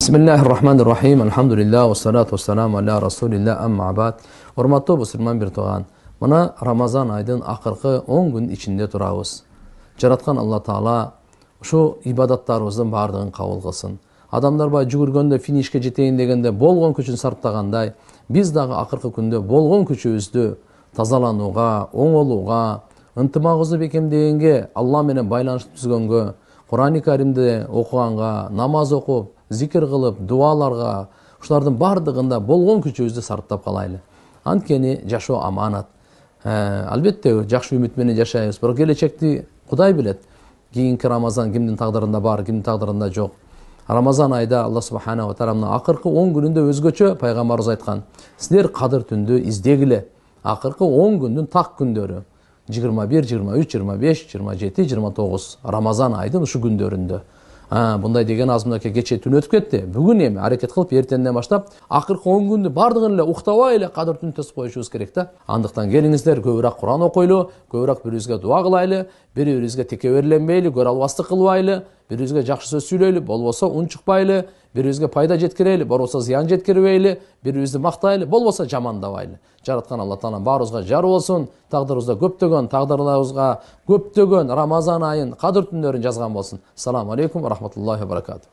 Bismillahirrahmanirrahim. Alhamdulillah, wassalatu wassalamu ala rasulillah, amma ba'd. Урматтуу мусулман бир тууган. Мына Рамазан айдын акыркы 10 күн ичинде турабыз. Жараткан Алла Таала ушу ибадаттарыбыздын бардыгын кабыл кылсын. Адамдар бай жүгүргөндө финишке жетейин дегенде болгон күчүн сарптагандай, биз дагы акыркы күндө болгон күчүбүздү тазаланууга, оңолууга, ынтымагыбызды бекемдегенге, Алла менен байланышып түзгөнгө, Кур'ан-ы Каримди окуганга, намаз окуп, зикир кылып, дуаларга, ушулардын бардыгында болгон күчүбүздү сарптап калайлы. Анткени жашоо аманат. Албетте жакшы үмүт менен жашайбыз, бирок келечекти Кудай билет. Кийинки Рамазан кимдин тагдырында бар, кимдин тагдырында жок. Рамазан айда Алла субханаху ва таала акыркы 10 күнүндө өзгөчө пайгамбарыбыз айткан: "Силер кадыр түндү издегиле." Акыркы 10 күндүн так күндөрү 21, 23, 25, 27, 29 Рамазан айдын ушу күндөрүндө. Bunday деген азмынаке кече түн өтүп кетти. Бүгүн эми аракет кылып эртеңден баштап акыркы 10 күндү бардыгын эле уктабай эле кадыр түн тесип коюшубуз керек да. Андыктан келиңиздер, көбүрөөк Кур'ан окуйлу, көбүрөөк бири-бирибизге дуа кылайлы, бири-бирибизге текеберленбейли, көрө албастык кылбайлы, бири-бирибизге жакшы сөз сүйлөйлү, болбосо унчукпайлы, бири-бирибизге пайда жеткирели, болбосо зыян жеткирбейли, бири-бирибизди мактайлы, болбосо жамандабайлы. Жараткан Алла Таала баарыбызга жар болсун, тагдырыбызда тагдырларыбызга көптөгөн Рамазан айын кадыр түндөрүн жазган болсун. Ассаламу алейкум ва рахматуллахи ва баракатух.